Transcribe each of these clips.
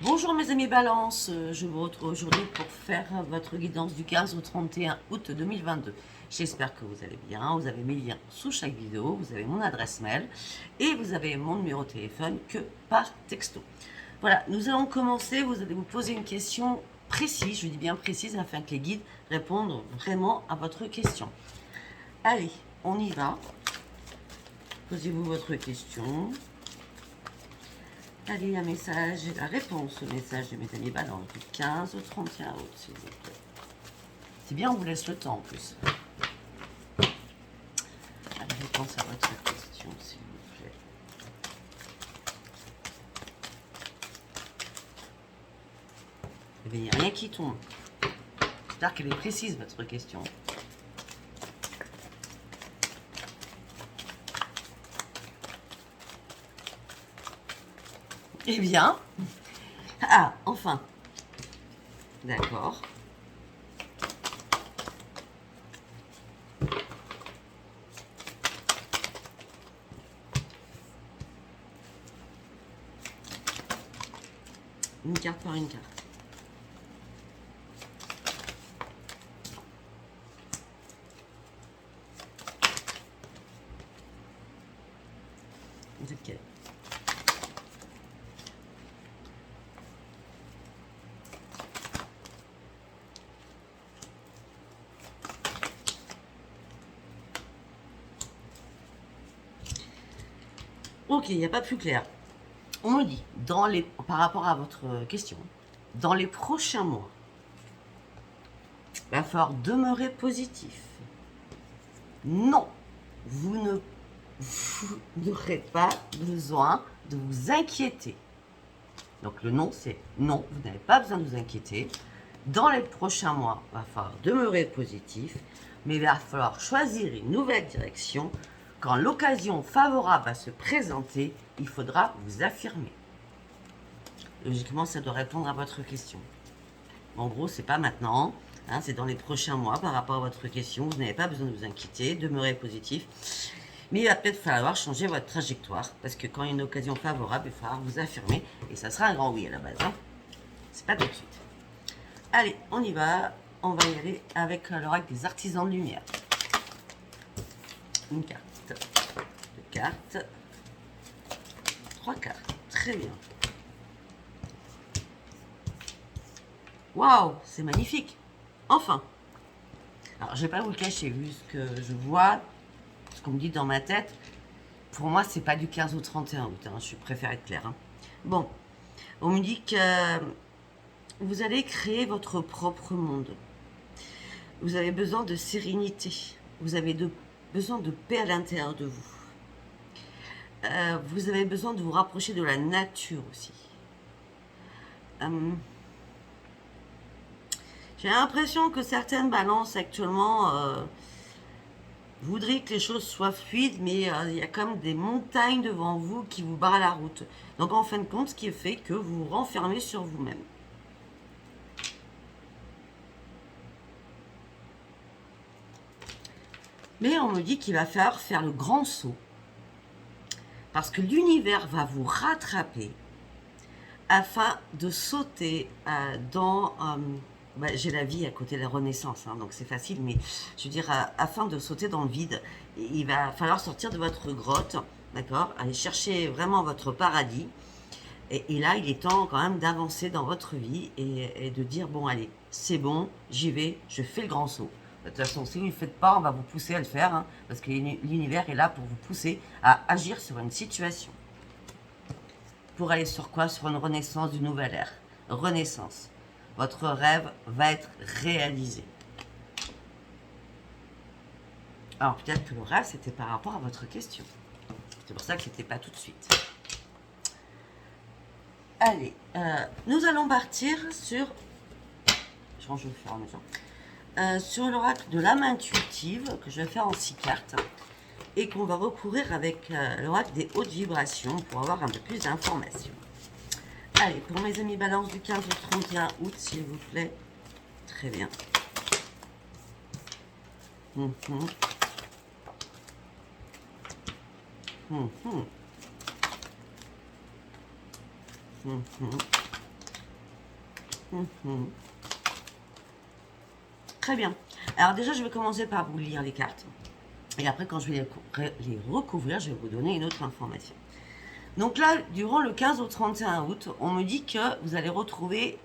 Bonjour mes amis Balance, je vous retrouve aujourd'hui pour faire votre guidance du 15 au 31 août 2022. J'espère que vous allez bien, vous avez mes liens sous chaque vidéo, vous avez mon adresse mail et vous avez mon numéro de téléphone que par texto. Voilà, nous allons commencer, vous allez vous poser une question précise, je dis bien précise, afin que les guides répondent vraiment à votre question. Allez, on y va. Posez-vous votre question. Allez, un message, la réponse au message de mes amis Balance du 15 au 31 août, s'il vous plaît. C'est bien, on vous laisse le temps en plus. La réponse à votre question, s'il vous plaît. Eh bien, il n'y a rien qui tombe. J'espère qu'elle est précise, votre question. Eh bien, ah, enfin. D'accord. Une carte par une carte. Vous êtes quel? Ok, il n'y a pas plus clair. On me dit, par rapport à votre question, dans les prochains mois, il va falloir demeurer positif. Non, vous n'aurez pas besoin de vous inquiéter. Donc le non, c'est non, vous n'avez pas besoin de vous inquiéter. Dans les prochains mois, il va falloir demeurer positif, mais il va falloir choisir une nouvelle direction. Quand l'occasion favorable va se présenter, il faudra vous affirmer. Logiquement, ça doit répondre à votre question. En gros, c'est pas maintenant, hein, c'est dans les prochains mois par rapport à votre question. Vous n'avez pas besoin de vous inquiéter, demeurez positif. Mais il va peut-être falloir changer votre trajectoire, parce que quand il y a une occasion favorable, il va falloir vous affirmer, et ça sera un grand oui à la base. Hein. C'est pas tout de suite. Allez, on y va. On va y aller avec l'oracle des artisans de lumière. Une carte, deux cartes, trois cartes. Très bien. Waouh, c'est magnifique. Enfin. Alors, je vais pas vous le cacher, vu ce que je vois, ce qu'on me dit dans ma tête. Pour moi, c'est pas du 15 au 31 août. Hein, je préfère être claire. Hein. Bon, on me dit que vous allez créer votre propre monde. Vous avez besoin de sérénité. Vous avez besoin de paix à l'intérieur de vous. Vous avez besoin de vous rapprocher de la nature aussi. J'ai l'impression que certaines balances actuellement voudraient que les choses soient fluides, mais il y a comme des montagnes devant vous qui vous barrent la route. Donc en fin de compte, ce qui fait que vous vous renfermez sur vous-même. Mais on me dit qu'il va falloir faire le grand saut. Parce que l'univers va vous rattraper afin de sauter dans... j'ai la vie à côté de la Renaissance, hein, donc c'est facile, mais je veux dire, afin de sauter dans le vide, il va falloir sortir de votre grotte, d'accord, aller chercher vraiment votre paradis. Et là, il est temps quand même d'avancer dans votre vie et de dire, bon, allez, c'est bon, j'y vais, je fais le grand saut. De toute façon, si vous ne le faites pas, on va vous pousser à le faire, hein, parce que l'univers est là pour vous pousser à agir sur une situation. Pour aller sur quoi? Sur une renaissance d'une nouvelle ère. Renaissance. Votre rêve va être réalisé. Alors peut-être que le rêve, c'était par rapport à votre question. C'est pour ça que c'était pas tout de suite. Allez, nous allons partir sur... Je range le fur et à mesure. Sur l'oracle de l'âme intuitive, que je vais faire en 6 cartes, et qu'on va recourir avec l'oracle des hautes vibrations pour avoir un peu plus d'informations. Allez, pour mes amis Balance du 15 au 31 août, s'il vous plaît. Très bien. Mhm. Très bien. Alors déjà, je vais commencer par vous lire les cartes. Et après, quand je vais les recouvrir, je vais vous donner une autre information. Donc là, durant le 15 au 31 août, on me dit que vous allez retrouver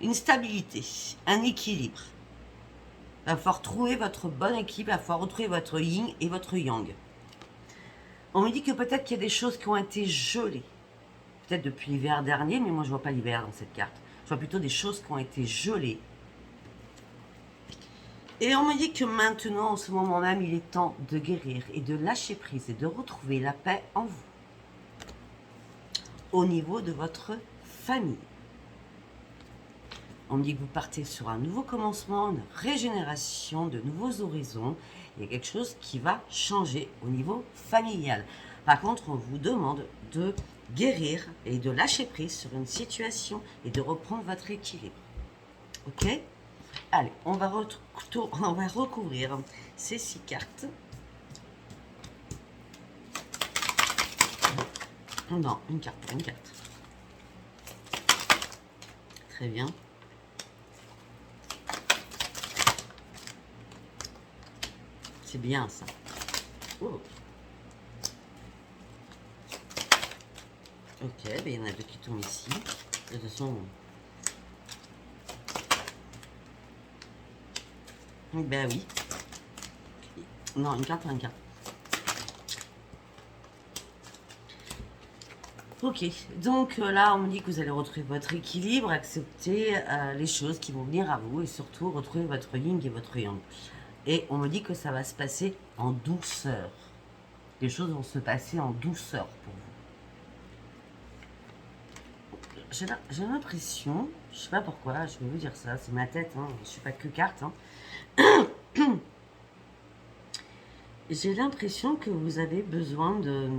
une stabilité, un équilibre. Il va falloir trouver votre bon équilibre, il va falloir retrouver votre yin et votre yang. On me dit que peut-être qu'il y a des choses qui ont été gelées. Peut-être depuis l'hiver dernier, mais moi je ne vois pas l'hiver dans cette carte. Je vois plutôt des choses qui ont été gelées. Et on me dit que maintenant, en ce moment même, il est temps de guérir et de lâcher prise et de retrouver la paix en vous. Au niveau de votre famille. On me dit que vous partez sur un nouveau commencement, une régénération, de nouveaux horizons. Il y a quelque chose qui va changer au niveau familial. Par contre, on vous demande de guérir et de lâcher prise sur une situation et de reprendre votre équilibre. Ok ? Allez, on va recouvrir ces 6 cartes. Non, une carte pour une carte. Très bien. C'est bien ça. Oh. Ok, ben, il y en a 2 qui tombent ici. De toute façon... Ben oui. Non, une carte pour une carte. Ok, donc là on me dit que vous allez retrouver votre équilibre, accepter les choses qui vont venir à vous et surtout retrouver votre yin et votre yang. Et on me dit que ça va se passer en douceur. Les choses vont se passer en douceur pour vous. J'ai l'impression, je sais pas pourquoi, je vais vous dire ça, c'est ma tête, hein, je suis pas que carte. Hein. J'ai l'impression que vous avez besoin de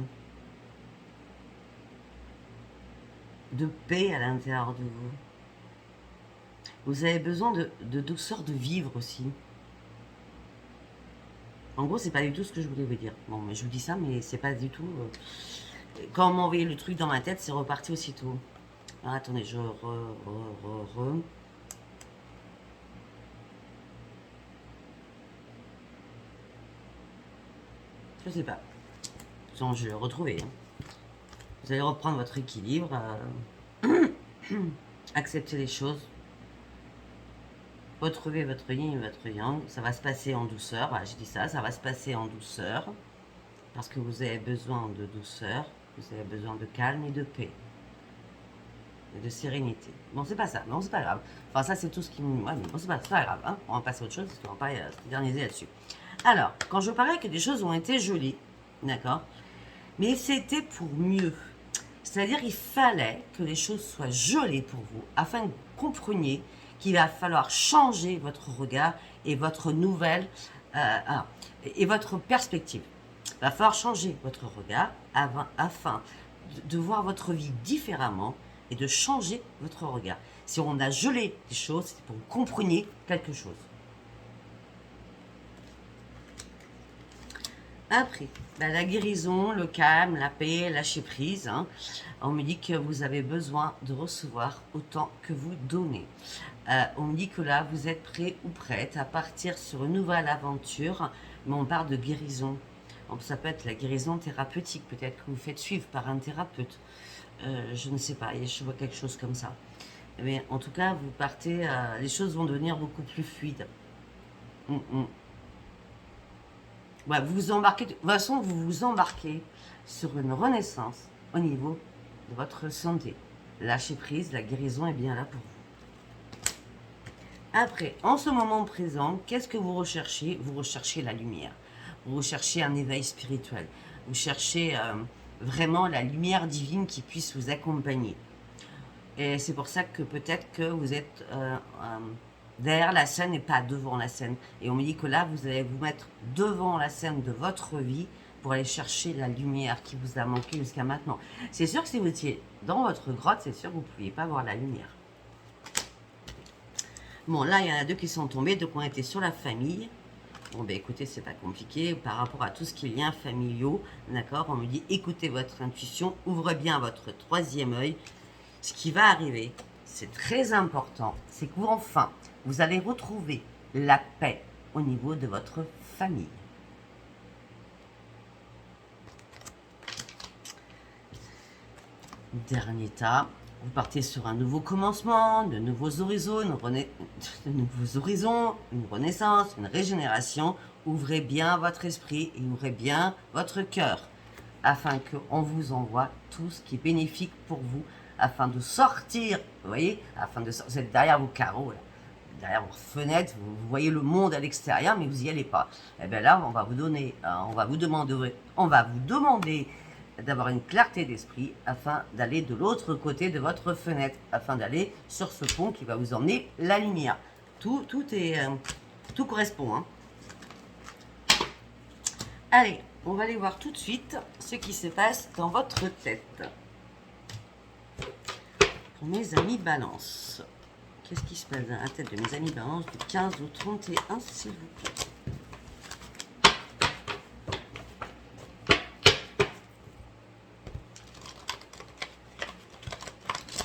paix à l'intérieur de vous. Vous avez besoin de douceur de vivre aussi. En gros, c'est pas du tout ce que je voulais vous dire. Bon, mais je vous dis ça, mais c'est pas du tout... Quand on m'a envoyé le truc dans ma tête, c'est reparti aussitôt. Alors, attendez, je Je sais pas. Sans je vais retrouver. Hein. Vous allez reprendre votre équilibre. Accepter les choses. Retrouvez votre yin et votre yang. Ça va se passer en douceur. Voilà, j'ai dit ça. Ça va se passer en douceur. Parce que vous avez besoin de douceur. Vous avez besoin de calme et de paix. Et de sérénité. Bon, c'est pas ça. Non, c'est pas grave. Enfin, ça, c'est tout ce qui me... Ouais, mais bon, c'est pas grave. Hein. On va passer à autre chose. Parce qu'on va pas s'éterniser là-dessus. Alors, quand je parlais que des choses ont été jolies, d'accord, mais c'était pour mieux. C'est-à-dire qu'il fallait que les choses soient gelées pour vous, afin que vous compreniez qu'il va falloir changer votre regard et votre nouvelle, et votre perspective. Il va falloir changer votre regard afin de voir votre vie différemment et de changer votre regard. Si on a gelé des choses, c'est pour que vous compreniez quelque chose. Après, la guérison, le calme, la paix, lâcher prise. Hein. On me dit que vous avez besoin de recevoir autant que vous donnez. On me dit que là, vous êtes prêt ou prête à partir sur une nouvelle aventure, mais on parle de guérison. Donc, ça peut être la guérison thérapeutique, peut-être que vous faites suivre par un thérapeute. Je ne sais pas, je vois quelque chose comme ça. Mais en tout cas, vous partez, les choses vont devenir beaucoup plus fluides. Ouais, vous vous embarquez, de toute façon, vous vous embarquez sur une renaissance au niveau de votre santé. Lâcher prise, la guérison est bien là pour vous. Après, en ce moment présent, qu'est-ce que vous recherchez? Vous recherchez la lumière. Vous recherchez un éveil spirituel. Vous cherchez vraiment la lumière divine qui puisse vous accompagner. Et c'est pour ça que peut-être que vous êtes derrière la scène et pas devant la scène. Et on me dit que là, vous allez vous mettre devant la scène de votre vie pour aller chercher la lumière qui vous a manqué jusqu'à maintenant. C'est sûr que si vous étiez dans votre grotte, c'est sûr que vous ne pouviez pas voir la lumière. Bon, là, il y en a 2 qui sont tombés, donc on était sur la famille. Bon, ben écoutez, c'est pas compliqué par rapport à tout ce qui est liens familiaux, d'accord? On me dit, écoutez votre intuition, ouvrez bien votre 3e œil. ce qui va arriver, c'est très important, c'est que vous, enfin, vous allez retrouver la paix au niveau de votre famille. Dernier tas, vous partez sur un nouveau commencement, de nouveaux horizons, une renaissance, une régénération. Ouvrez bien votre esprit et ouvrez bien votre cœur afin qu'on vous envoie tout ce qui est bénéfique pour vous, afin de sortir, vous voyez, vous êtes derrière vos carreaux, là, derrière vos fenêtres, vous voyez le monde à l'extérieur, mais vous n'y allez pas. Et bien là, on va vous demander d'avoir une clarté d'esprit afin d'aller de l'autre côté de votre fenêtre, afin d'aller sur ce pont qui va vous emmener la lumière. Tout correspond. Hein. Allez, on va aller voir tout de suite ce qui se passe dans votre tête. Pour mes amis balance. Qu'est-ce qui se passe dans la tête de mes amis balance du 15 au 31, s'il vous plaît?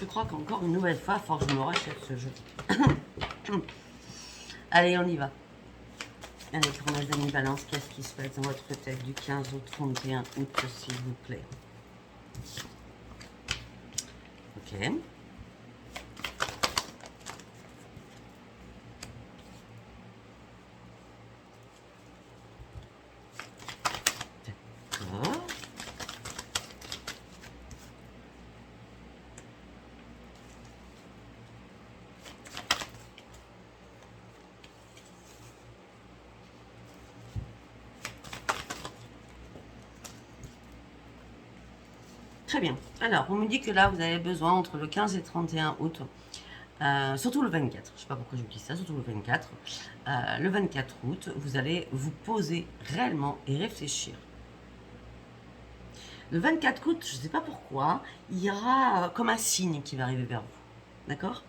Je crois qu'encore une nouvelle fois, il faut que je me rachète ce jeu. Allez, on y va. Allez, pour mes amis balance, qu'est-ce qui se passe dans votre tête du 15 au 31 août, s'il vous plaît? Ok. D'accord. Très bien. Alors, on me dit que là, vous avez besoin entre le 15 et 31 août, surtout le 24. Je ne sais pas pourquoi je vous dis ça, surtout le 24. Le 24 août, vous allez vous poser réellement et réfléchir. Le 24 août, je ne sais pas pourquoi, il y aura comme un signe qui va arriver vers vous. D'accord?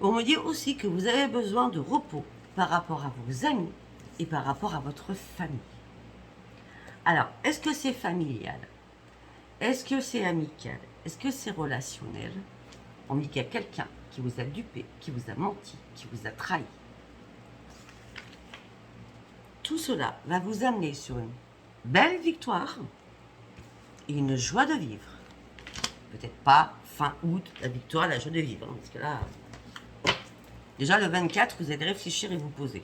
On me dit aussi que vous avez besoin de repos par rapport à vos amis et par rapport à votre famille. Alors, est-ce que c'est familial? Est-ce que c'est amical? Est-ce que c'est relationnel? On dit qu'il y a quelqu'un qui vous a dupé, qui vous a menti, qui vous a trahi. Tout cela va vous amener sur une belle victoire et une joie de vivre. Peut-être pas fin août, la victoire, la joie de vivre. Hein, parce que là, déjà le 24, vous allez réfléchir et vous poser.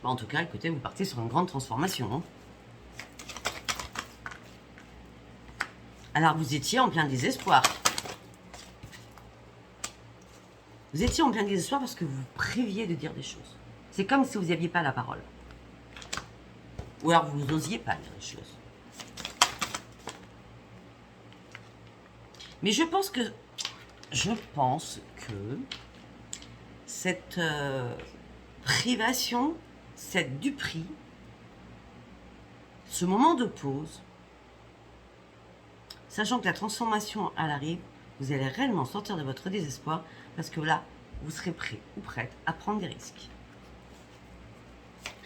Bon, en tout cas, écoutez, vous partez sur une grande transformation. Hein. Alors, vous étiez en plein désespoir. Vous étiez en plein désespoir parce que vous préviez de dire des choses. C'est comme si vous n'aviez pas la parole. Ou alors, vous n'osiez pas dire des choses. Mais je pense que cette privation, cette duperie, ce moment de pause, sachant que la transformation elle arrive, vous allez réellement sortir de votre désespoir parce que là, vous serez prêt ou prête à prendre des risques.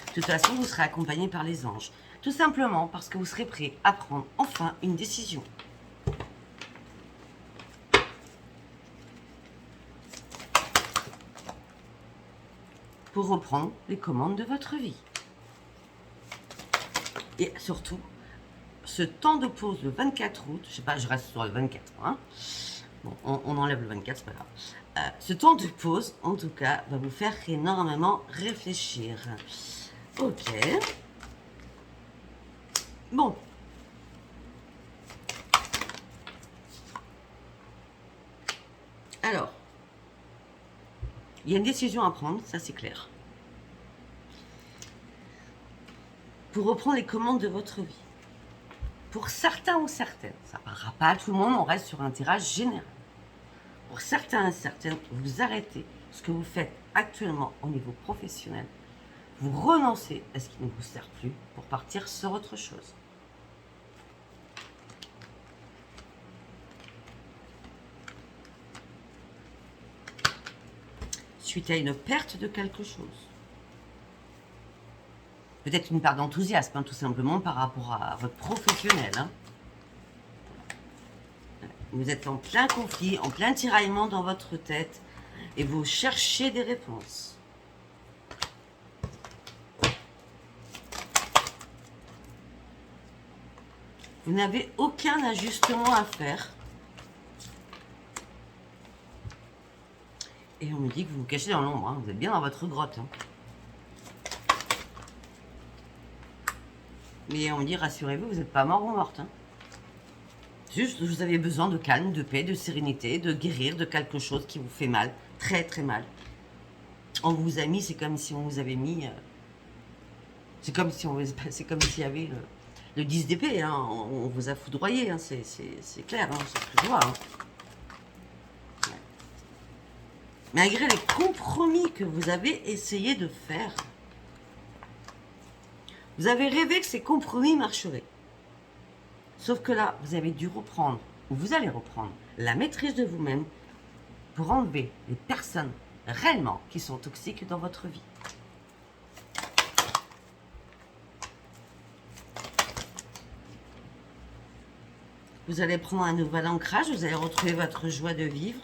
De toute façon, vous serez accompagné par les anges. Tout simplement parce que vous serez prêt à prendre enfin une décision. Pour reprendre les commandes de votre vie. Et surtout, ce temps de pause le 24 août, je sais pas, je reste sur le 24, hein. Bon, on enlève le 24, c'est pas grave. Ce temps de pause, en tout cas, va vous faire énormément réfléchir. Ok. Bon. Alors, il y a une décision à prendre, ça c'est clair. Pour reprendre les commandes de votre vie. Pour certains ou certaines, ça ne parlera pas à tout le monde, on reste sur un tirage général. Pour certains et certaines, vous arrêtez ce que vous faites actuellement au niveau professionnel. Vous renoncez à ce qui ne vous sert plus pour partir sur autre chose. Suite à une perte de quelque chose. Peut-être une part d'enthousiasme, hein, tout simplement par rapport à votre professionnel. Hein. Vous êtes en plein conflit, en plein tiraillement dans votre tête et vous cherchez des réponses. Vous n'avez aucun ajustement à faire. Et on me dit que vous vous cachez dans l'ombre, hein. Vous êtes bien dans votre grotte. Hein. Mais on me dit, rassurez-vous, vous n'êtes pas mort ou morte. Hein. Juste, vous avez besoin de calme, de paix, de sérénité, de guérir de quelque chose qui vous fait mal, très très mal. On vous a mis, c'est comme si on vous avait mis... c'est comme si c'est comme s'il y avait le 10 d'épée, hein. On vous a foudroyé, hein. C'est clair, hein. C'est ce que je vois. Hein. Ouais. Malgré les compromis que vous avez essayé de faire, vous avez rêvé que ces compromis marcheraient. Sauf que là, vous avez dû reprendre, ou vous allez reprendre, la maîtrise de vous-même pour enlever les personnes réellement qui sont toxiques dans votre vie. Vous allez prendre un nouvel ancrage, vous allez retrouver votre joie de vivre.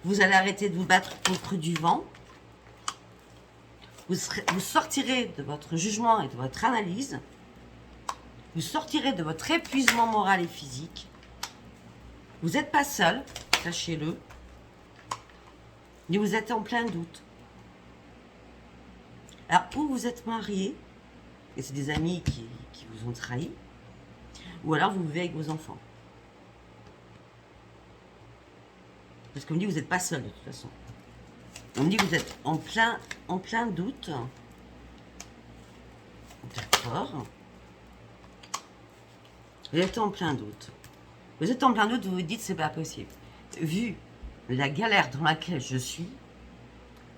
Vous allez arrêter de vous battre contre du vent. Vous sortirez de votre jugement et de votre analyse. Vous sortirez de votre épuisement moral et physique. Vous n'êtes pas seul, sachez-le. Mais vous êtes en plein doute. Alors, ou vous êtes marié, et c'est des amis qui vous ont trahi, ou alors vous vivez avec vos enfants. Parce qu'on me dit que vous n'êtes pas seul de toute façon. On me dit que vous êtes en plein doute. D'accord. Vous êtes en plein doute. Vous êtes en plein doute, vous vous dites c'est pas possible. Vu la galère dans laquelle je suis,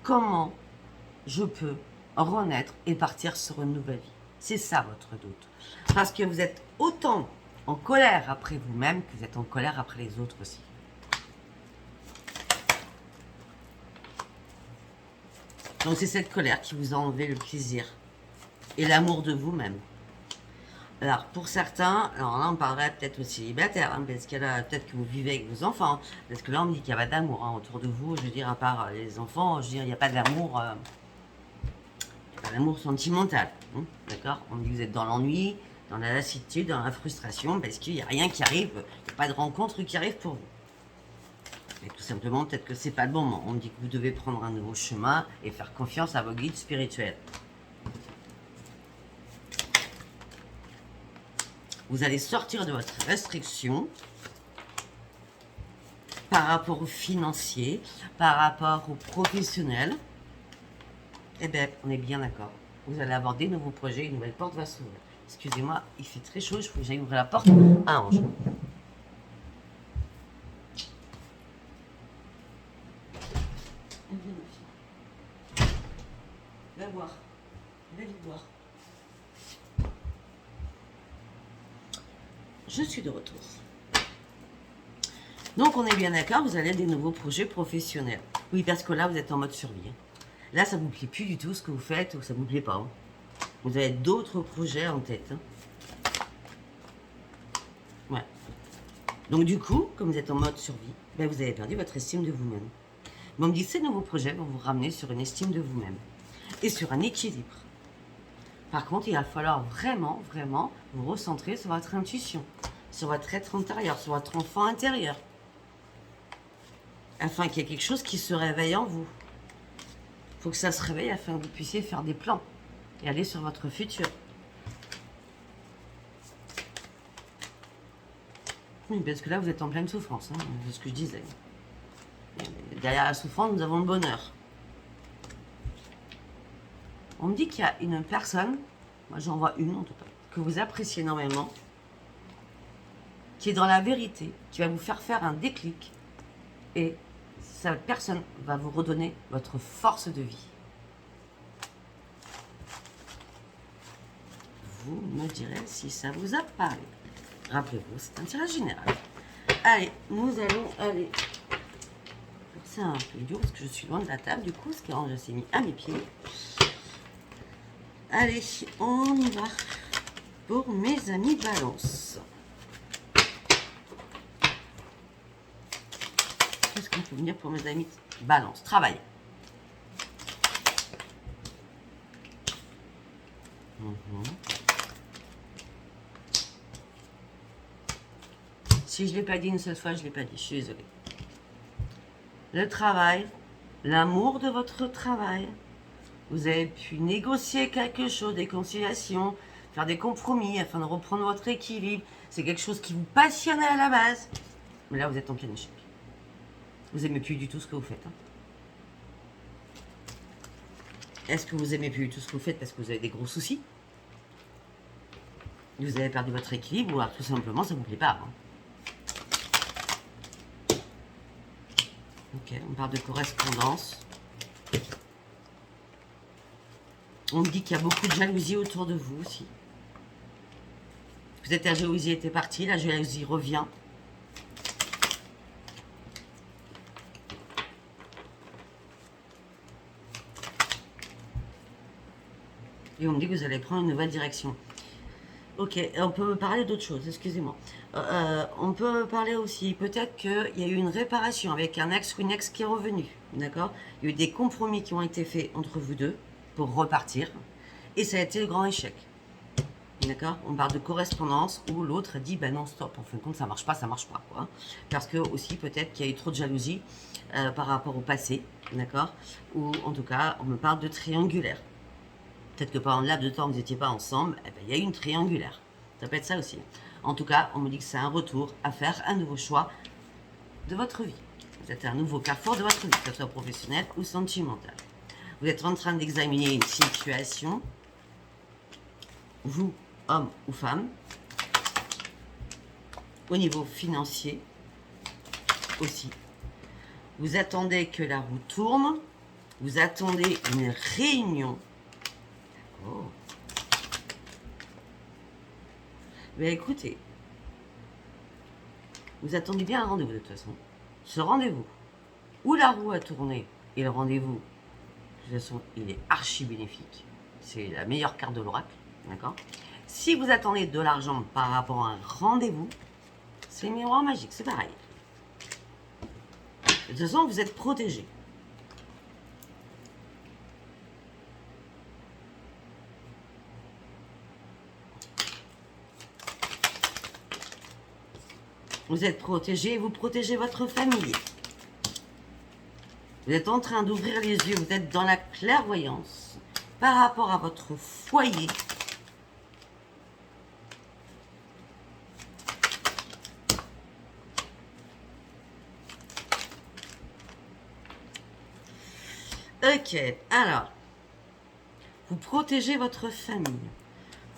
comment je peux renaître et partir sur une nouvelle vie? C'est ça votre doute. Parce que vous êtes autant en colère après vous-même que vous êtes en colère après les autres aussi. Donc c'est cette colère qui vous a enlevé le plaisir et l'amour de vous-même. Alors pour certains, alors là on parlerait peut-être aux célibataires, hein, parce que là peut-être que vous vivez avec vos enfants, parce que là on me dit qu'il n'y a pas d'amour hein, autour de vous, je veux dire à part les enfants, je veux dire il n'y a pas d'amour, sentimental, hein, d'accord? On me dit que vous êtes dans l'ennui, dans la lassitude, dans la frustration, parce qu'il n'y a rien qui arrive, il n'y a pas de rencontre qui arrive pour vous. Et tout simplement, peut-être que c'est pas le bon moment. On me dit que vous devez prendre un nouveau chemin et faire confiance à vos guides spirituels. Vous allez sortir de votre restriction par rapport aux financiers, par rapport aux professionnels. Eh bien, on est bien d'accord. Vous allez avoir des nouveaux projets, une nouvelle porte va s'ouvrir. Excusez-moi, il fait très chaud, il faut que j'aille ouvrir la porte à Ange. Va voir. Va vite voir. Je suis de retour. Donc, on est bien d'accord, vous allez des nouveaux projets professionnels. Oui, parce que là, vous êtes en mode survie. Hein. Là, ça ne vous plaît plus du tout ce que vous faites ou ça ne vous plaît pas. Hein. Vous avez d'autres projets en tête. Hein. Ouais. Donc, du coup, comme vous êtes en mode survie, ben, vous avez perdu votre estime de vous-même. Mais on me dit que ces nouveaux projets vont vous ramener sur une estime de vous-même et sur un équilibre. Par contre, il va falloir vraiment, vraiment vous recentrer sur votre intuition, sur votre être intérieur, sur votre enfant intérieur. Afin qu'il y ait quelque chose qui se réveille en vous. Il faut que ça se réveille afin que vous puissiez faire des plans et aller sur votre futur. Oui, parce que là, vous êtes en pleine souffrance, hein, c'est ce que je disais. Derrière la souffrance, nous avons le bonheur. On me dit qu'il y a une personne, moi j'en vois une en tout cas, que vous appréciez énormément, qui est dans la vérité, qui va vous faire faire un déclic, et cette personne va vous redonner votre force de vie. Vous me direz si ça vous a parlé. Rappelez-vous, c'est un tirage général. Allez, nous allons aller. C'est un peu dur parce que je suis loin de la table, du coup, ce qui je s'est mis à mes pieds. Allez, on y va pour mes amis Balance. Qu'est-ce qu'on peut venir pour mes amis? Balance, travail. Si je ne l'ai pas dit une seule fois, je ne l'ai pas dit. Je suis désolée. Le travail, l'amour de votre travail. Vous avez pu négocier quelque chose, des conciliations, faire des compromis afin de reprendre votre équilibre. C'est quelque chose qui vous passionnait à la base. Mais là, vous êtes en plein échec. Vous n'aimez plus du tout ce que vous faites. Hein. Est-ce que vous aimez plus du tout ce que vous faites parce que vous avez des gros soucis? Vous avez perdu votre équilibre ou alors tout simplement ça ne vous plaît pas. Hein. Ok, on parle de correspondance. On me dit qu'il y a beaucoup de jalousie autour de vous aussi. Peut-être la jalousie était partie, la jalousie revient. Et on me dit que vous allez prendre une nouvelle direction. Ok, on peut parler d'autre chose, excusez-moi. On peut parler aussi, peut-être qu'il y a eu une réparation avec un ex ou une ex qui est revenu, d'accord? Il y a eu des compromis qui ont été faits entre vous deux pour repartir, et ça a été le grand échec, d'accord? On parle de correspondance où l'autre dit, ben non, stop, en fin de compte, ça marche pas, quoi. Parce que aussi, peut-être qu'il y a eu trop de jalousie par rapport au passé, d'accord? Ou en tout cas, on me parle de triangulaire. Peut-être que pendant un laps de temps, vous n'étiez pas ensemble, eh ben, il y a eu une triangulaire. Ça peut être ça aussi. En tout cas, on me dit que c'est un retour à faire un nouveau choix de votre vie. Vous êtes un nouveau carrefour de votre vie, que ce soit professionnel ou sentimental. Vous êtes en train d'examiner une situation, vous, homme ou femme, au niveau financier aussi. Vous attendez que la roue tourne, vous attendez une réunion. Oh. Mais écoutez, vous attendez bien un rendez-vous de toute façon. Ce rendez-vous, où la roue a tourné et le rendez-vous, de toute façon, il est archi bénéfique. C'est la meilleure carte de l'oracle, d'accord? Si vous attendez de l'argent par rapport à un rendez-vous, c'est le miroir magique, c'est pareil. De toute façon, vous êtes protégé. Vous êtes protégé et vous protégez votre famille. Vous êtes en train d'ouvrir les yeux, vous êtes dans la clairvoyance par rapport à votre foyer. Ok, alors, vous protégez votre famille.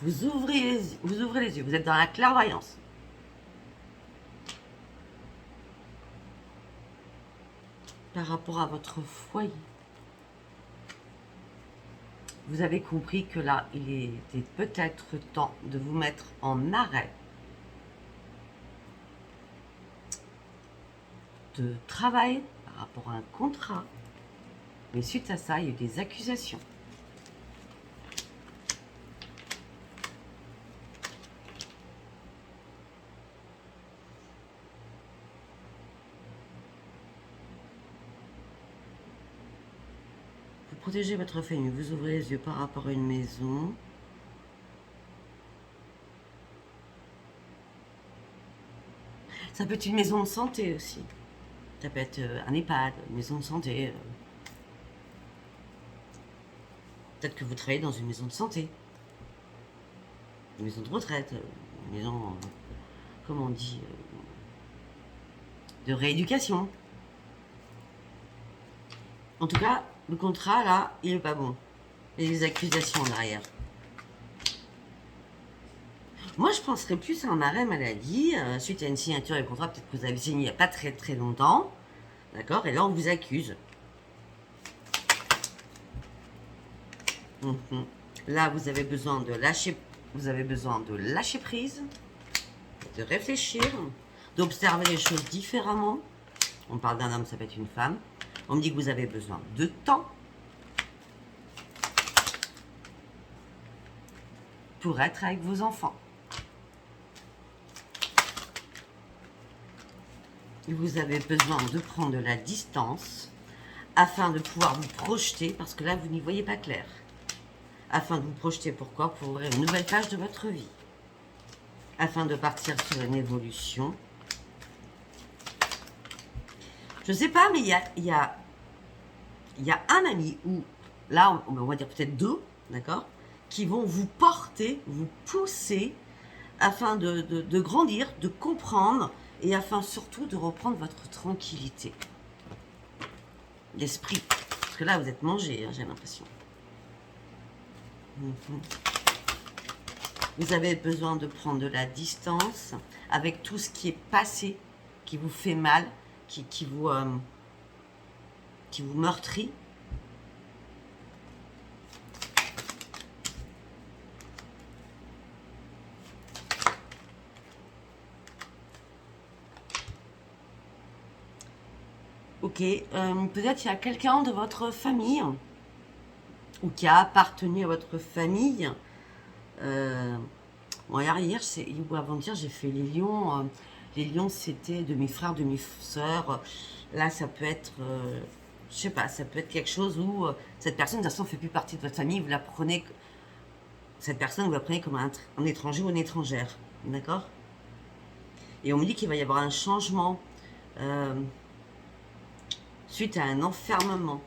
Vous ouvrez les yeux, vous êtes dans la clairvoyance. Par rapport à votre foyer. Vous avez compris que là, il était peut-être temps de vous mettre en arrêt de travail par rapport à un contrat. Mais suite à ça, il y a eu des accusations. Protégez votre famille, vous ouvrez les yeux par rapport à une maison. Ça peut être une maison de santé aussi. Ça peut être un EHPAD, une maison de santé. Peut-être que vous travaillez dans une maison de santé. Une maison de retraite. Une maison, comment on dit, de rééducation. En tout cas, le contrat, là, il n'est pas bon. Il y a des accusations derrière. Moi, je penserais plus à un arrêt maladie, suite à une signature de contrat, peut-être que vous avez signé il n'y a pas très très longtemps. D'accord? Et là, on vous accuse. Là, vous avez besoin de lâcher prise, de réfléchir, d'observer les choses différemment. On parle d'un homme, ça peut être une femme. On me dit que vous avez besoin de temps pour être avec vos enfants. vous avez besoin de prendre de la distance afin de pouvoir vous projeter, parce que là, vous n'y voyez pas clair. Afin de vous projeter, pourquoi? Pour ouvrir une nouvelle page de votre vie. Afin de partir sur une évolution. Je ne sais pas, mais il y a un ami, ou là, on va dire peut-être deux, d'accord, qui vont vous porter, vous pousser, afin de grandir, de comprendre, et afin surtout de reprendre votre tranquillité d'esprit. Parce que là, vous êtes mangé, hein, j'ai l'impression. Vous avez besoin de prendre de la distance avec tout ce qui est passé, qui vous fait mal, qui vous meurtrit. Ok, peut-être il y a quelqu'un de votre famille ou qui a appartenu à votre famille. Bon, hier, ou avant-hier, j'ai fait les lions. Les lions, c'était demi-frère, demi-sœur. Là, ça peut être, je sais pas, ça peut être quelque chose où cette personne, de toute façon, ne fait plus partie de votre famille. Vous la prenez, cette personne, vous la prenez comme un étranger ou une étrangère. D'accord? Et on me dit qu'il va y avoir un changement suite à un enfermement.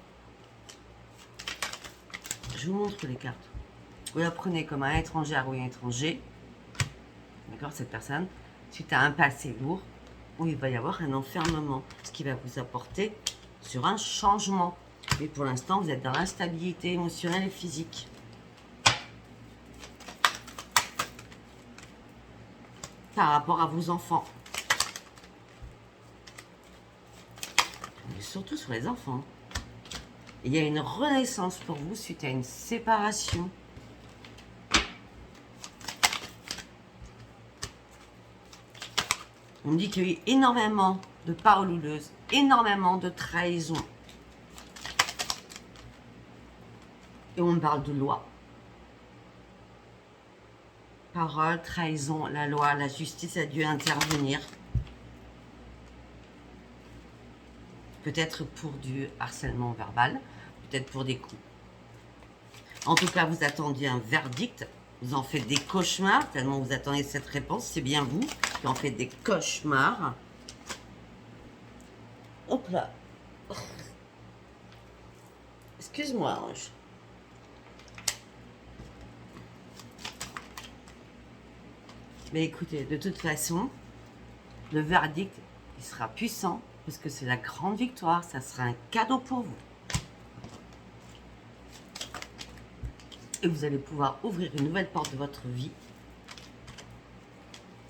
Je vous montre les cartes. Vous la prenez comme un étranger ou un étranger. D'accord, cette personne, suite à un passé lourd, où il va y avoir un enfermement, ce qui va vous apporter sur un changement. Mais pour l'instant, vous êtes dans l'instabilité émotionnelle et physique. Par rapport à vos enfants. Mais surtout sur les enfants. Il y a une renaissance pour vous suite à une séparation. On me dit qu'il y a eu énormément de paroles houleuses, énormément de trahisons. Et on me parle de loi. Parole, trahison, la loi, la justice a dû intervenir. Peut-être pour du harcèlement verbal, peut-être pour des coups. En tout cas, vous attendiez un verdict. Vous en faites des cauchemars, tellement vous attendez cette réponse. C'est bien vous qui en faites des cauchemars. Hop là. Excuse-moi, Ange. Mais écoutez, de toute façon, le verdict, il sera puissant, parce que c'est la grande victoire. Ça sera un cadeau pour vous. Et vous allez pouvoir ouvrir une nouvelle porte de votre vie.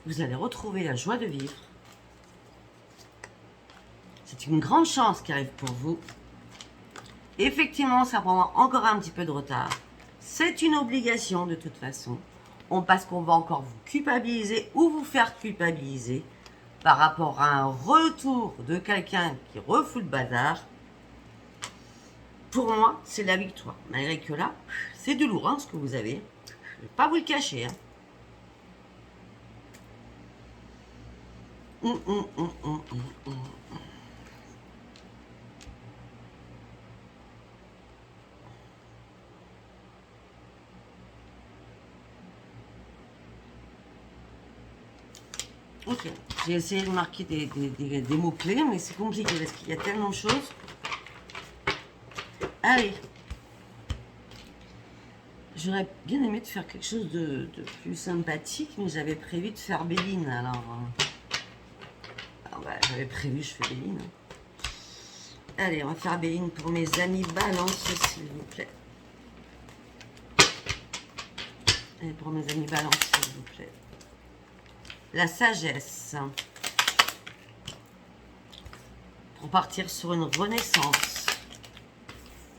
Vous allez retrouver la joie de vivre. C'est une grande chance qui arrive pour vous. Effectivement, ça prendra encore un petit peu de retard. C'est une obligation de toute façon. Parce qu'on va encore vous culpabiliser ou vous faire culpabiliser par rapport à un retour de quelqu'un qui refoule le bazar. Pour moi, c'est la victoire. Malgré que là, c'est du lourd hein, ce que vous avez. Je ne vais pas vous le cacher. Hein. Ok, j'ai essayé de marquer des mots-clés, mais c'est compliqué parce qu'il y a tellement de choses. Allez. J'aurais bien aimé de faire quelque chose de plus sympathique, mais j'avais prévu de faire Béline. Alors bah, j'avais prévu, je fais Béline. Allez, on va faire Béline pour mes amis Balance, s'il vous plaît. Allez, pour mes amis Balance, s'il vous plaît. La sagesse. Pour partir sur une renaissance.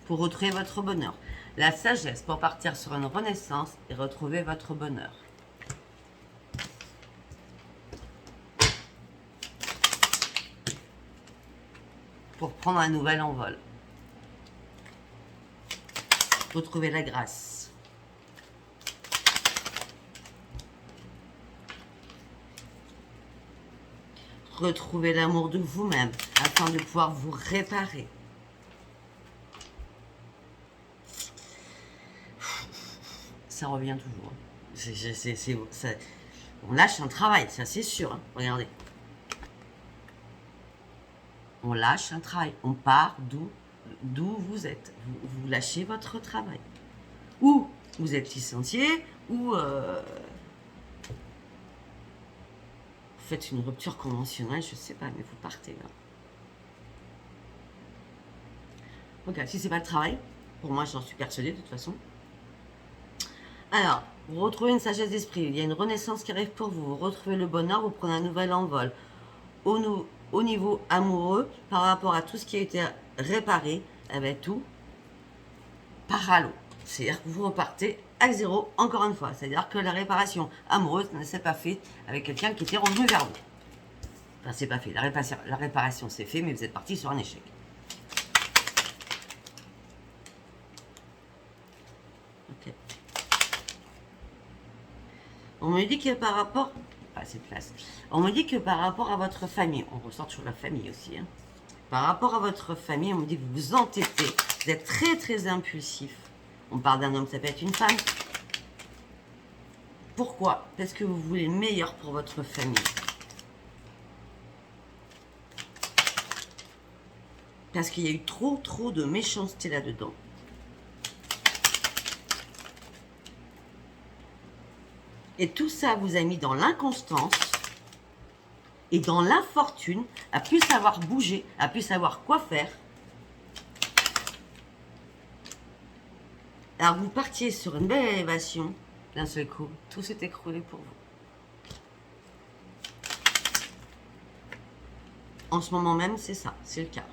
Pour retrouver votre bonheur. La sagesse pour partir sur une renaissance et retrouver votre bonheur. Pour prendre un nouvel envol. Retrouver la grâce. retrouver l'amour de vous-même afin de pouvoir vous réparer. Ça revient toujours. On lâche un travail, ça c'est sûr. Hein. Regardez. On lâche un travail. On part d'où vous êtes. Vous lâchez votre travail. Ou vous êtes licencié, ou vous faites une rupture conventionnelle, je ne sais pas, mais vous partez là. Ok, si c'est pas le travail, pour moi j'en suis persuadée de toute façon. Alors, vous retrouvez une sagesse d'esprit, il y a une renaissance qui arrive pour vous, vous retrouvez le bonheur, vous prenez un nouvel envol. Au niveau amoureux, par rapport à tout ce qui a été réparé, avec tout, part à l'eau. C'est-à-dire que vous repartez à zéro encore une fois. C'est-à-dire que la réparation amoureuse ne s'est pas faite avec quelqu'un qui était revenu vers vous. Enfin, c'est pas fait. La réparation c'est fait, mais vous êtes parti sur un échec. Ok. On me dit que par rapport... Pas assez de place. On me dit que par rapport à votre famille, on ressort sur la famille aussi, hein. Par rapport à votre famille, on me dit que vous vous entêtez, vous êtes très très impulsif. On parle d'un homme, ça peut être une femme. Pourquoi? Parce que vous voulez le meilleur pour votre famille. Parce qu'il y a eu trop de méchanceté là-dedans. Et tout ça vous a mis dans l'inconstance et dans l'infortune, à plus savoir bouger, à plus savoir quoi faire. Alors vous partiez sur une belle élévation, d'un seul coup, tout s'est écroulé pour vous. En ce moment même, c'est ça, c'est le cas.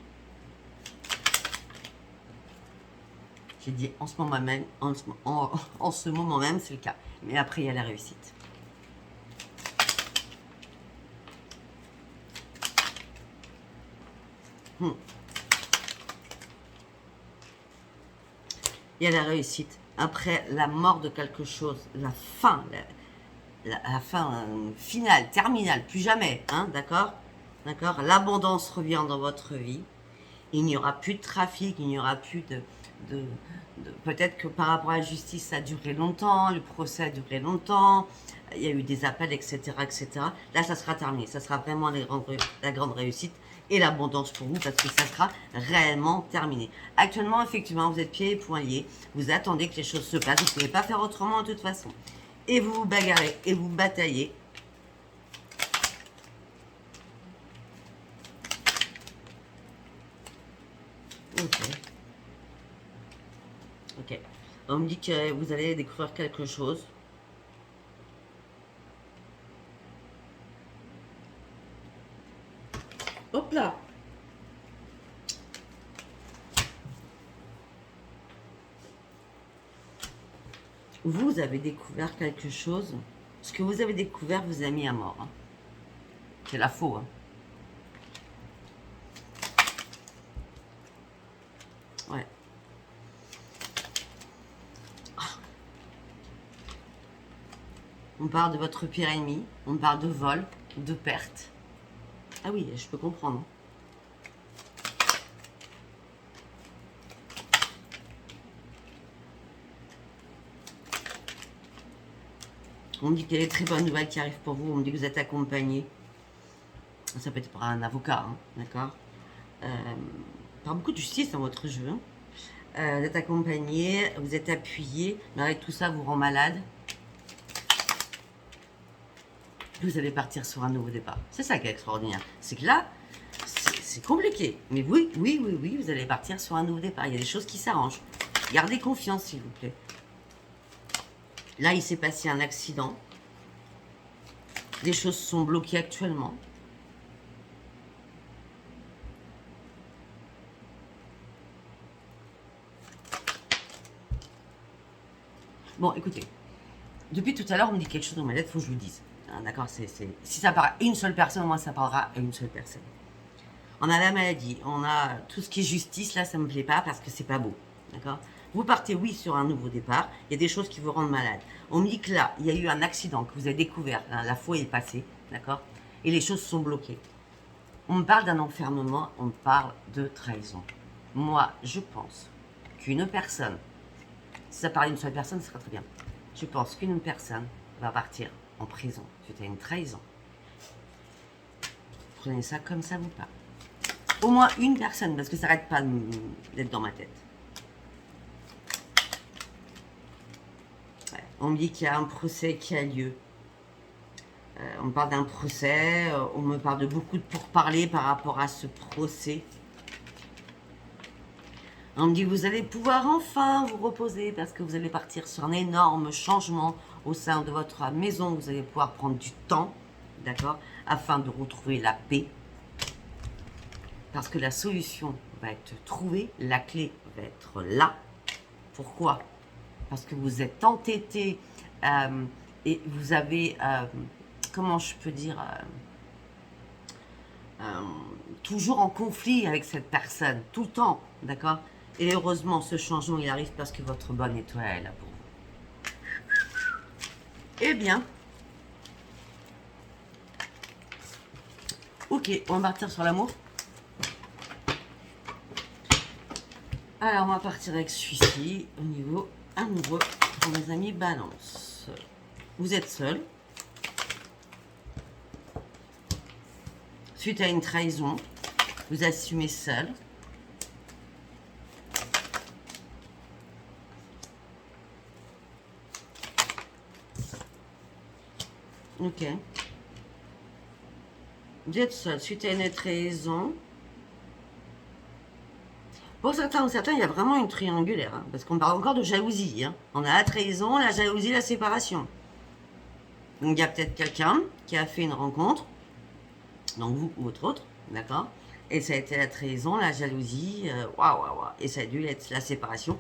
J'ai dit en ce moment même, en ce moment même, c'est le cas. Mais après, il y a la réussite. Il y a la réussite. Après la mort de quelque chose, la fin, la fin finale, terminale, plus jamais, hein, d'accord? D'accord? L'abondance revient dans votre vie. Il n'y aura plus de trafic, il n'y aura plus peut-être que par rapport à la justice, ça a duré longtemps, le procès a duré longtemps, il y a eu des appels, etc., etc. Là, ça sera terminé. Ça sera vraiment la grande réussite et l'abondance pour vous parce que ça sera réellement terminé. Actuellement, effectivement, vous êtes pieds et poings liés. Vous attendez que les choses se passent. Vous ne pouvez pas faire autrement de toute façon. Et vous vous bagarrez et vous bataillez. Ok. On me dit que vous allez découvrir quelque chose. Hop là. Vous avez découvert quelque chose. Ce que vous avez découvert vous a mis à mort. Hein. C'est la faux. Hein. Ouais. On parle de votre pire ennemi. On parle de vol, de perte. Ah oui, je peux comprendre. On me dit qu'il y a des très bonnes nouvelles qui arrivent pour vous. On me dit que vous êtes accompagné. Ça peut être par un avocat, hein, d'accord, par beaucoup de justice dans votre jeu. Hein. Vous êtes accompagné, vous êtes appuyé, mais avec tout ça, vous rend malade. Vous allez partir sur un nouveau départ. C'est ça qui est extraordinaire. C'est que là, c'est compliqué. Mais oui, vous allez partir sur un nouveau départ. Il y a des choses qui s'arrangent. Gardez confiance, s'il vous plaît. Là, il s'est passé un accident. Des choses sont bloquées actuellement. Bon, écoutez. Depuis tout à l'heure, on me dit quelque chose dans ma lettre, il faut que je vous dise. Hein, d'accord, si ça parle à une seule personne, moi, ça parlera à une seule personne. On a la maladie, on a tout ce qui est justice, là, ça me plaît pas parce que c'est pas beau. D'accord? Vous partez, oui, sur un nouveau départ. Il y a des choses qui vous rendent malade. On me dit que là, il y a eu un accident que vous avez découvert. Hein, la foi est passée, d'accord? Et les choses sont bloquées. On me parle d'un enfermement, on me parle de trahison. Moi, je pense qu'une personne, si ça parle d'une seule personne, ce serait très bien. Je pense qu'une personne va partir en prison suite à une trahison. Prenez ça comme ça vous parle. Au moins une personne, parce que ça n'arrête pas d'être dans ma tête. Ouais. On me dit qu'il y a un procès qui a lieu. On me parle d'un procès, on me parle de beaucoup de pourparlers par rapport à ce procès. On me dit que vous allez pouvoir enfin vous reposer parce que vous allez partir sur un énorme changement au sein de votre maison. Vous allez pouvoir prendre du temps, d'accord, afin de retrouver la paix. Parce que la solution va être trouvée, la clé va être là. Pourquoi? Parce que vous êtes entêté et vous avez, comment je peux dire, toujours en conflit avec cette personne, tout le temps, d'accord? Et heureusement, ce changement, il arrive parce que votre bonne étoile est là pour vous. Eh bien, ok, on va partir sur l'amour. Alors, on va partir avec celui-ci au niveau amoureux pour mes amis Balance. Vous êtes seul. Suite à une trahison, vous assumez seul. Ok. Vous êtes seul suite à une trahison. Pour certains ou certains, il y a vraiment une triangulaire, hein, parce qu'on parle encore de jalousie. Hein. On a la trahison, la jalousie, la séparation. Donc il y a peut-être quelqu'un qui a fait une rencontre, donc vous ou autre, d'accord? Et ça a été la trahison, la jalousie, waouh, et ça a dû être la séparation.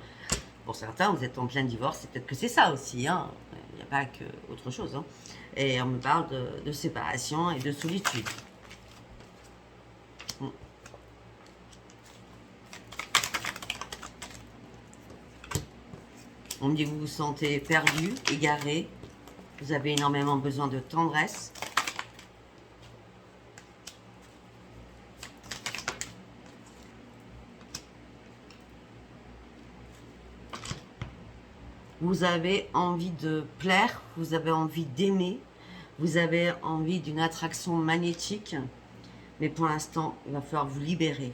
Pour certains, vous êtes en plein divorce, et peut-être que c'est ça aussi, hein. Il n'y a pas que autre chose. Hein. Et on me parle de séparation et de solitude. On me dit que vous vous sentez perdu, égaré. Vous avez énormément besoin de tendresse. Vous avez envie de plaire, vous avez envie d'aimer, vous avez envie d'une attraction magnétique. Mais pour l'instant, il va falloir vous libérer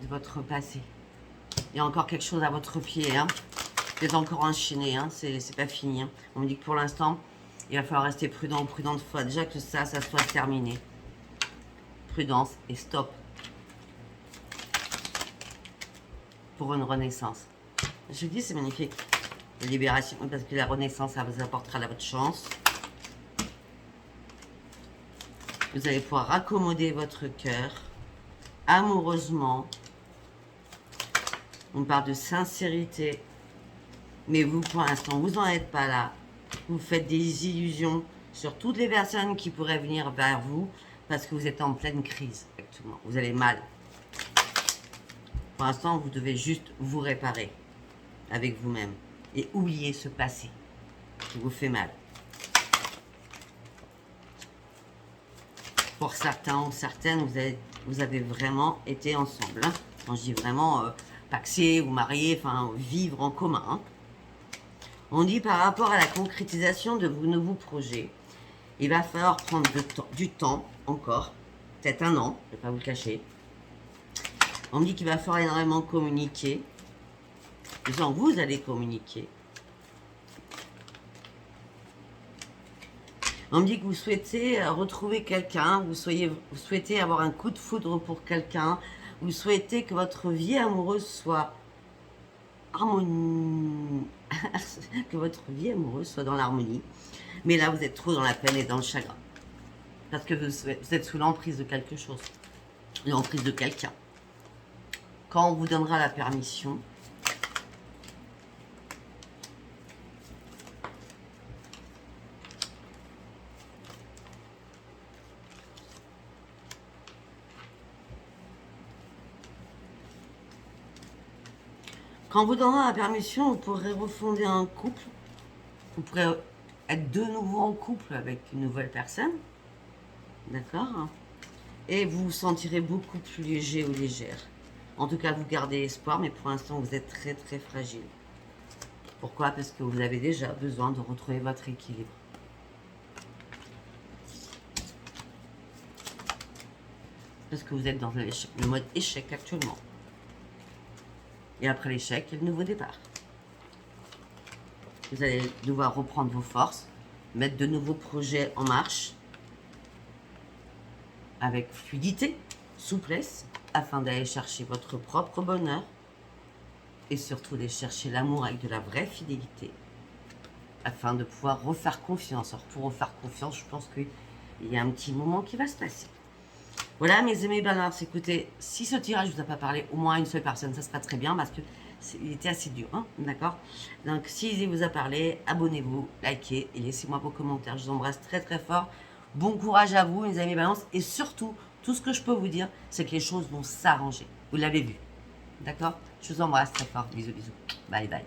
de votre passé. Il y a encore quelque chose à votre pied, hein. Vous êtes encore enchaîné, hein. C'est pas fini. Hein. On me dit que pour l'instant, il va falloir rester prudent ou prudente. Il faut déjà que ça soit terminé. Prudence et stop. Pour une renaissance. Je vous dis, c'est magnifique. La libération, parce que la renaissance, ça vous apportera la votre chance. Vous allez pouvoir raccommoder votre cœur amoureusement. On parle de sincérité. Mais vous, pour l'instant, vous n'en êtes pas là. Vous faites des illusions sur toutes les personnes qui pourraient venir vers vous parce que vous êtes en pleine crise actuellement. Vous allez mal. Pour l'instant, vous devez juste vous réparer avec vous-même et oublier ce passé qui vous fait mal. Pour certains ou certaines, vous avez vraiment été ensemble. Hein. Quand je dis vraiment paxé ou marié, enfin vivre en commun. Hein. On dit par rapport à la concrétisation de vos nouveaux projets, il va falloir prendre du temps encore, peut-être 1 an, je ne vais pas vous le cacher. On me dit qu'il va falloir énormément communiquer. Disons, vous allez communiquer. On me dit que vous souhaitez retrouver quelqu'un, vous souhaitez avoir un coup de foudre pour quelqu'un, vous souhaitez que votre vie amoureuse soit harmonie, que votre vie amoureuse soit dans l'harmonie. Mais là, vous êtes trop dans la peine et dans le chagrin. Parce que vous êtes sous l'emprise de quelque chose, l'emprise de quelqu'un. Quand on vous donnera la permission, quand on vous donnera la permission, vous pourrez refonder un couple. Vous pourrez être de nouveau en couple avec une nouvelle personne. D'accord? et vous vous sentirez beaucoup plus léger ou légère. En tout cas, vous gardez espoir, mais pour l'instant, vous êtes très très fragile. Pourquoi? Parce que vous avez déjà besoin de retrouver votre équilibre. Parce que vous êtes dans le mode échec actuellement. Et après l'échec, il y a le nouveau départ. Vous allez devoir reprendre vos forces, mettre de nouveaux projets en marche, avec fluidité, souplesse, afin d'aller chercher votre propre bonheur et surtout d'aller chercher l'amour avec de la vraie fidélité, afin de pouvoir refaire confiance. Alors pour refaire confiance, je pense qu'il y a un petit moment qui va se passer. Voilà mes amis balance, écoutez, si ce tirage ne vous a pas parlé, au moins une seule personne, ça sera très bien parce que il était assez dur, hein, d'accord? Donc s'il vous a parlé, abonnez-vous, likez et laissez-moi vos commentaires. Je vous embrasse très très fort. Bon courage à vous mes amis balance et surtout, tout ce que je peux vous dire, c'est que les choses vont s'arranger. Vous l'avez vu, d'accord? Je vous embrasse très fort, bisous bisous, bye bye.